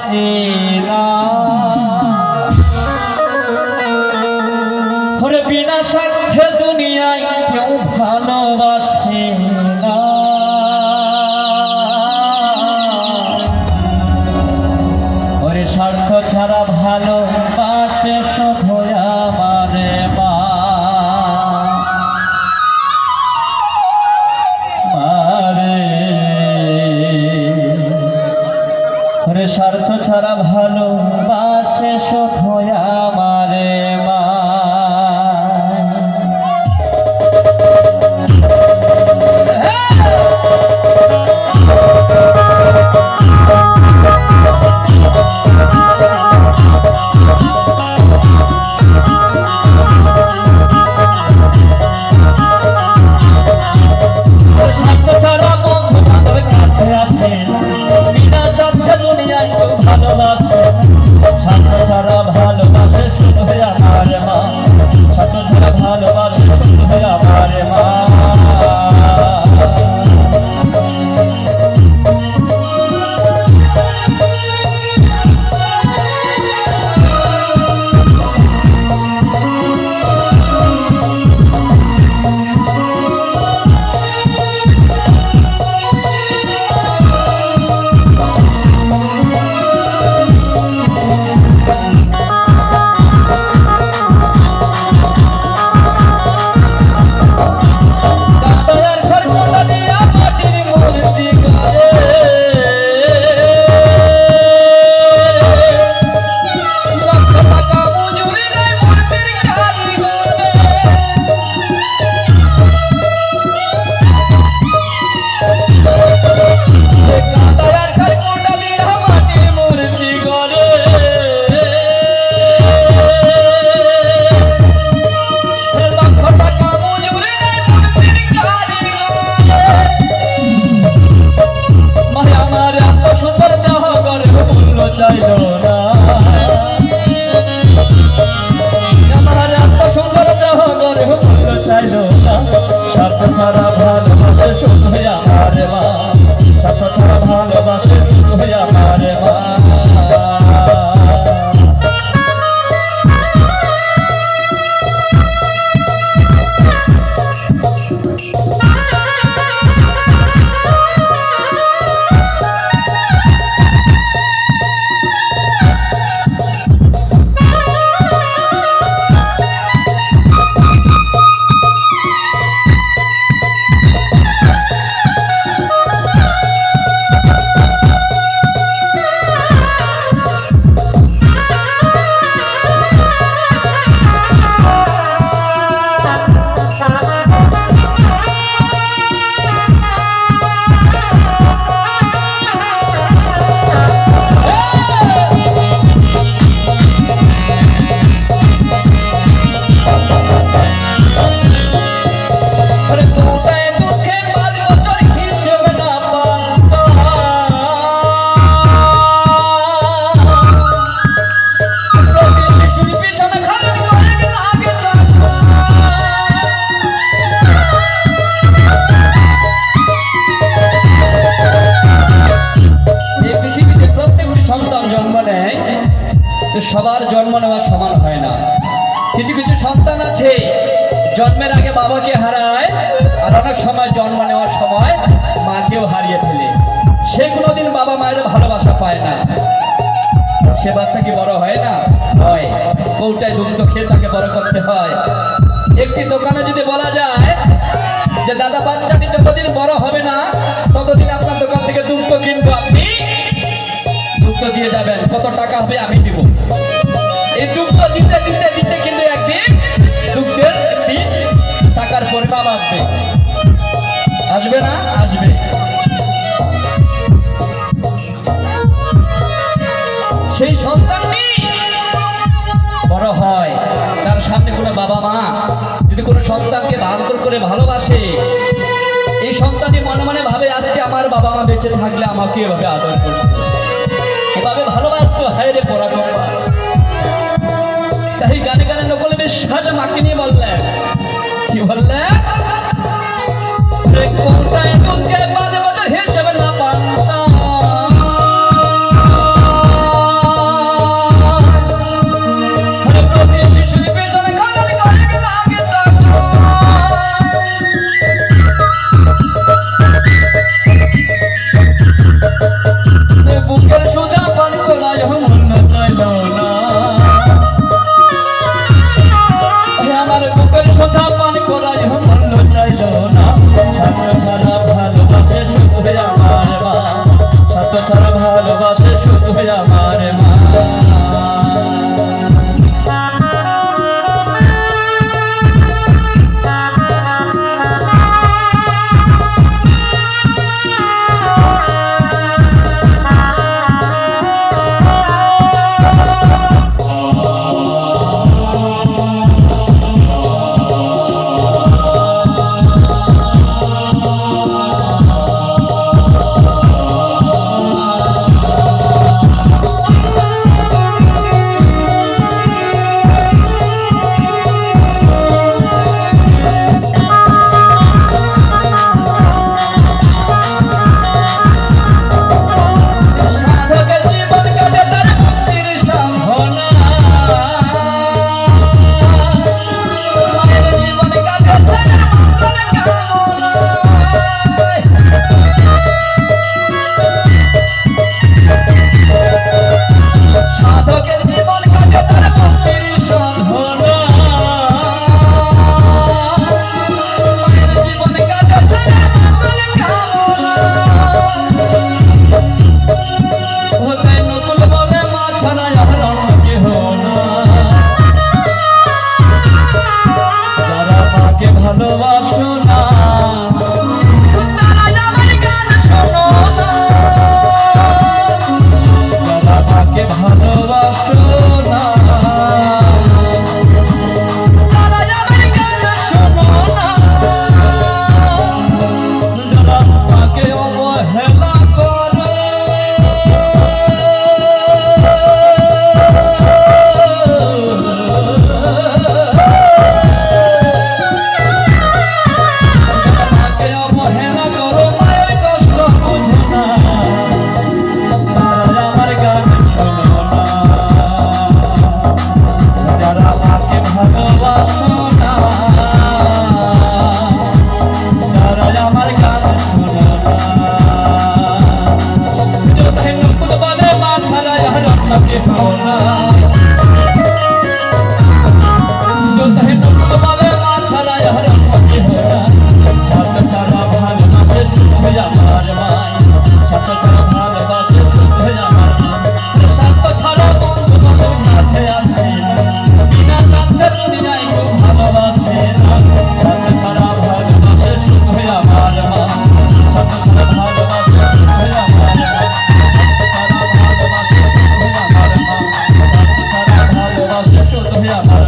ভালোবাসে না ওরে বিনা স্বার্থে দুনিয়ায় কেউ ভালোবাসে না ওরে স্বার্থ ছাড়া ভালোবাসে শুধু আমার মা ওরে স্বার্থ ছাড়া ভালোবাসে শুধু আমার মা স্বার্থ ছাড়া বন্ধু বান্ধব কাছে আসে বিনা স্বার্থে দুনিয়ায় কেউ ভালোবাসে স্বার্থ ছাড়া ভালোবাসে শুধু আমার মা স্বার্থ ছাড়া ভালোবাসে শুধু আমার মা চাইলো না আমার এত সুন্দর দেহ গর্ব চাইলো না স্বার্থ ছাড়া ভালোবাসে শুধু আমার মা স্বার্থ ছাড়া ভালোবাসে শুধু আমার মা সবার জন্ম নেওয়া সমান হয় না কিছু কিছু সন্তান আছে জন্মের আগে বাবাকে হারায় আর অনেক সময় জন্ম নেওয়ার সময় মাকেও হারিয়ে ফেলে সে কোনোদিন বাবা মায়ের ভালোবাসা পায় না সে বাচ্চা কি বড় হয় না হয় কৌটায় দুগ্ধ খেয়ে তাকে বড় করতে হয় একটি দোকানে যদি বলা যায় যে দাদা বাচ্চাটি যতদিন বড় হবে না ততদিন আপনার দোকান থেকে দুগ্ধ কিনবো আপনি দুগ্ধ দিয়ে যাবেন কত টাকা হবে আমি দিব এই দুগ্ধ দিতে দিতে দিতে কিন্তু একদিন দুগ্ধের টাকার পরিমাণ আসবে আসবে না আসবে সেই সন্তানটি বড় হয় তার সামনে কোনো বাবা মা যদি কোনো সন্তানকে আদর করে ভালোবাসে এই সন্তানটি মনে মনে ভাবে আজকে আমার বাবা মা বেঁচে থাকলে আমাকে এভাবে আদর করবে এভাবে ভালোবাসতো হায় রে পরাক্রম তাই গানে গানে নকল বিশ্বাস মাকে নিয়ে বললেন কি বললেন কোনটায় ঢুকে বাজে বাজে হিসেবে না পারতাম আমার মা। ভালোবাসো না তারা আমার গান শোনো না, যারা মাকে ভালোবাসো না তারা আমার গান শোনো না, যারা মাকে অবহেলা করে আমার